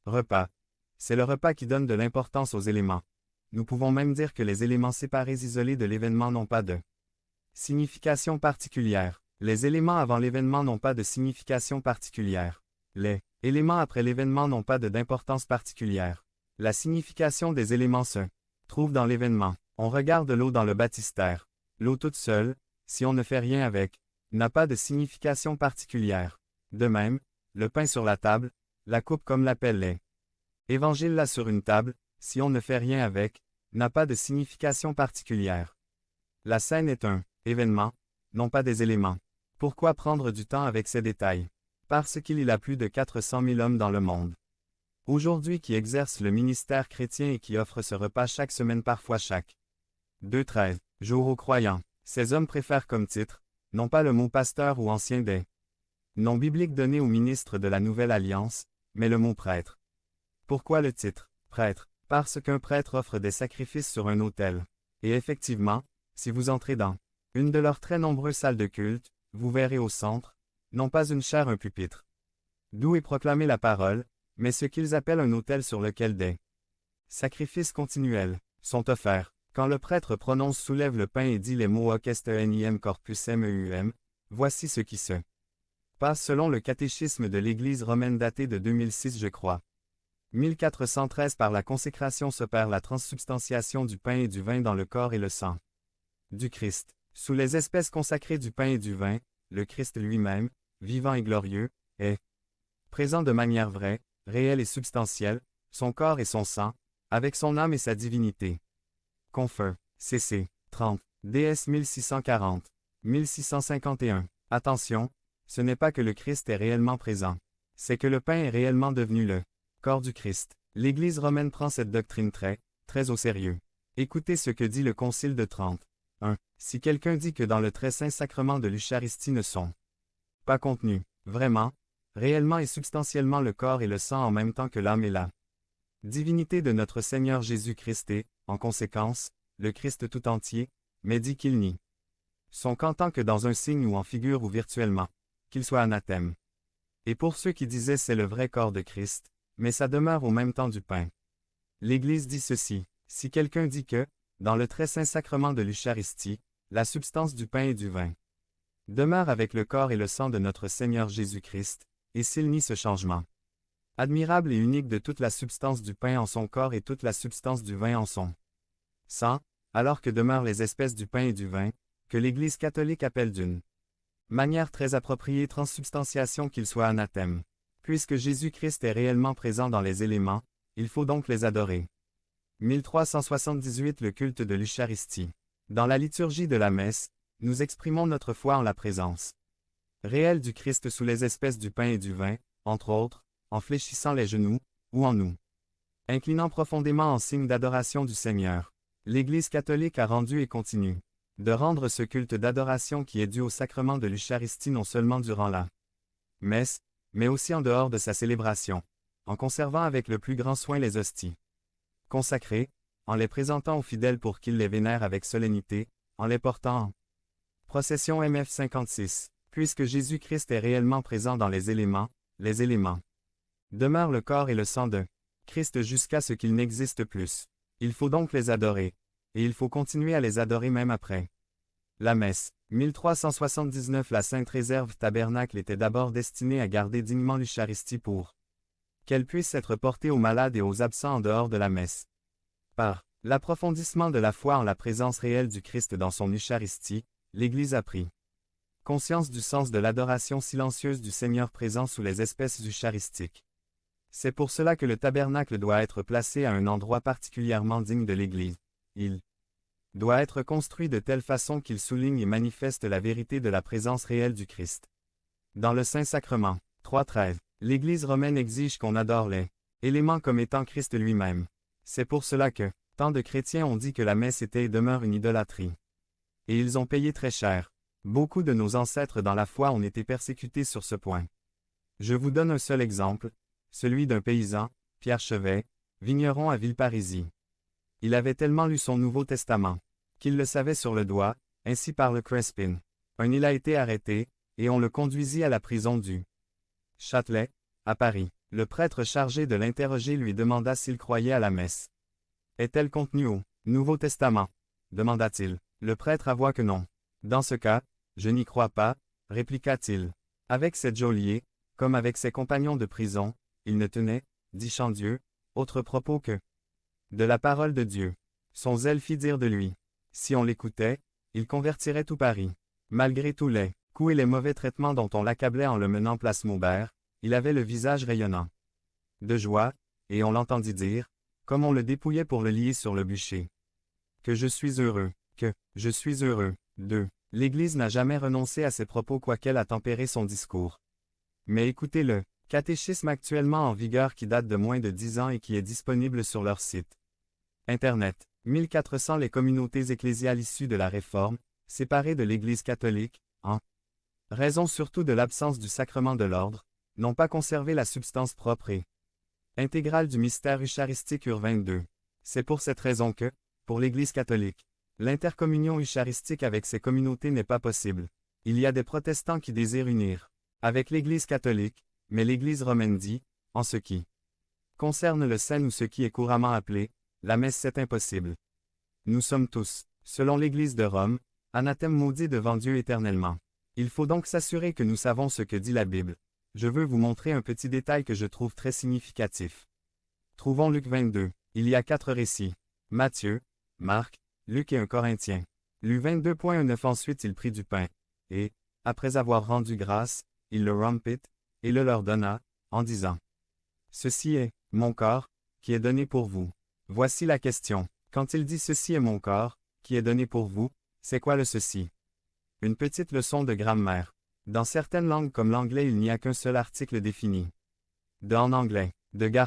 Repas. C'est le repas qui donne de l'importance aux éléments. Nous pouvons même dire que les éléments séparés isolés de l'événement n'ont pas de signification particulière. Les éléments avant l'événement n'ont pas de signification particulière. Les éléments après l'événement n'ont pas d'importance particulière. La signification des éléments se trouve dans l'événement. On regarde l'eau dans le baptistère. L'eau toute seule, si on ne fait rien avec, n'a pas de signification particulière. De même, le pain sur la table, la coupe comme l'appellent les évangiles là sur une table, si on ne fait rien avec, n'a pas de signification particulière. La scène est un événement, non pas des éléments. Pourquoi prendre du temps avec ces détails? Parce qu'il y a plus de 400 000 hommes dans le monde aujourd'hui qui exercent le ministère chrétien et qui offrent ce repas chaque semaine, parfois chaque 2-13 jours aux croyants. Ces hommes préfèrent comme titre, non pas le mot pasteur ou ancien des noms bibliques donnés aux ministres de la Nouvelle Alliance, mais le mot prêtre. Pourquoi le titre prêtre? Parce qu'un prêtre offre des sacrifices sur un autel. Et effectivement, si vous entrez dans une de leurs très nombreuses salles de culte, vous verrez au centre, non pas une chaire, un pupitre, d'où est proclamée la parole, mais ce qu'ils appellent un autel sur lequel des sacrifices continuels sont offerts. Quand le prêtre prononce, soulève le pain et dit les mots Hoc est enim corpus meum, voici ce qui se passe selon le catéchisme de l'Église romaine daté de 2006, je crois. 1413. Par la consécration s'opère la transsubstantiation du pain et du vin dans le corps et le sang du Christ. Sous les espèces consacrées du pain et du vin, le Christ lui-même, vivant et glorieux, est présent de manière vraie, réelle et substantielle, son corps et son sang, avec son âme et sa divinité. Confer. CC. 30. DS 1640. 1651. Attention, ce n'est pas que le Christ est réellement présent. C'est que le pain est réellement devenu le corps du Christ. L'Église romaine prend cette doctrine très au sérieux. Écoutez ce que dit le Concile de Trente. 1. Si quelqu'un dit que dans le très saint sacrement de l'Eucharistie ne sont pas contenus, vraiment, réellement et substantiellement le corps et le sang en même temps que l'âme et la divinité de notre Seigneur Jésus-Christ et, en conséquence, le Christ tout entier, mais dit qu'il nie sont qu'en tant que dans un signe ou en figure ou virtuellement, qu'il soit anathème. Et pour ceux qui disaient c'est le vrai corps de Christ, mais ça demeure au même temps du pain. L'Église dit ceci, si quelqu'un dit que, dans le très saint sacrement de l'Eucharistie, la substance du pain et du vin demeure avec le corps et le sang de notre Seigneur Jésus-Christ, et s'il nie ce changement admirable et unique de toute la substance du pain en son corps et toute la substance du vin en son sang, alors que demeurent les espèces du pain et du vin, que l'Église catholique appelle d'une manière très appropriée transsubstantiation qu'il soit anathème. Puisque Jésus-Christ est réellement présent dans les éléments, il faut donc les adorer. 1378. Le culte de l'Eucharistie. Dans la liturgie de la messe, nous exprimons notre foi en la présence réelle du Christ sous les espèces du pain et du vin, entre autres, en fléchissant les genoux, ou en nous inclinant profondément en signe d'adoration du Seigneur. L'Église catholique a rendu et continue de rendre ce culte d'adoration qui est dû au sacrement de l'Eucharistie non seulement durant la messe, mais aussi en dehors de sa célébration, en conservant avec le plus grand soin les hosties consacrées, en les présentant aux fidèles pour qu'ils les vénèrent avec solennité, en les portant en procession MF 56. Puisque Jésus-Christ est réellement présent dans les éléments demeurent le corps et le sang de Christ jusqu'à ce qu'il n'existe plus. Il faut donc les adorer, et il faut continuer à les adorer même après la messe. 1379. La Sainte Réserve Tabernacle était d'abord destinée à garder dignement l'Eucharistie pour qu'elle puisse être portée aux malades et aux absents en dehors de la messe. Par l'approfondissement de la foi en la présence réelle du Christ dans son Eucharistie, l'Église a pris conscience du sens de l'adoration silencieuse du Seigneur présent sous les espèces eucharistiques. C'est pour cela que le tabernacle doit être placé à un endroit particulièrement digne de l'Église. Il doit être construit de telle façon qu'il souligne et manifeste la vérité de la présence réelle du Christ. Dans le Saint-Sacrement, 3.13, l'Église romaine exige qu'on adore les éléments comme étant Christ lui-même. C'est pour cela que tant de chrétiens ont dit que la messe était et demeure une idolâtrie. Et ils ont payé très cher. Beaucoup de nos ancêtres dans la foi ont été persécutés sur ce point. Je vous donne un seul exemple, celui d'un paysan, Pierre Chevet, vigneron à Villeparisis. Il avait tellement lu son Nouveau Testament, qu'il le savait sur le doigt, ainsi parle Crespin. Il a été arrêté, et on le conduisit à la prison du Châtelet, à Paris. Le prêtre chargé de l'interroger lui demanda s'il croyait à la messe. Est-elle contenue au Nouveau Testament? Demanda-t-il. Le prêtre avoua que non. Dans ce cas, je n'y crois pas, répliqua-t-il. Avec ses geôliers, comme avec ses compagnons de prison, il ne tenait, dit Chandieu, autre propos que de la parole de Dieu. Son zèle fit dire de lui. Si on l'écoutait, il convertirait tout Paris. Malgré tous les coups et les mauvais traitements dont on l'accablait en le menant place Maubert, il avait le visage rayonnant de joie, et on l'entendit dire, comme on le dépouillait pour le lier sur le bûcher. Que je suis heureux, que je suis heureux. 2. L'Église n'a jamais renoncé à ses propos quoiqu'elle a tempéré son discours. Mais écoutez le catéchisme actuellement en vigueur qui date de moins de 10 ans et qui est disponible sur leur site Internet. 1400 Les communautés ecclésiales issues de la Réforme, séparées de l'Église catholique, en raison surtout de l'absence du sacrement de l'ordre, n'ont pas conservé la substance propre et intégrale du mystère eucharistique Urbain II. C'est pour cette raison que, pour l'Église catholique, l'intercommunion eucharistique avec ces communautés n'est pas possible. Il y a des protestants qui désirent unir avec l'Église catholique, mais l'Église romaine dit, en ce qui concerne le scène ou ce qui est couramment appelé, la messe c'est impossible. Nous sommes tous, selon l'Église de Rome, anathèmes maudits devant Dieu éternellement. Il faut donc s'assurer que nous savons ce que dit la Bible. Je veux vous montrer un petit détail que je trouve très significatif. Trouvons Luc 22. Il y a 4 récits. Matthieu, Marc, Luc et un Corinthien. Luc 22.9 Ensuite il prit du pain, et, après avoir rendu grâce, il le rompit, et le leur donna, en disant. Ceci est, mon corps, qui est donné pour vous. Voici la question. Quand il dit ceci est mon corps, qui est donné pour vous, c'est quoi le ceci? Une petite leçon de grammaire. Dans certaines langues comme l'anglais il n'y a qu'un seul article défini. De en anglais. De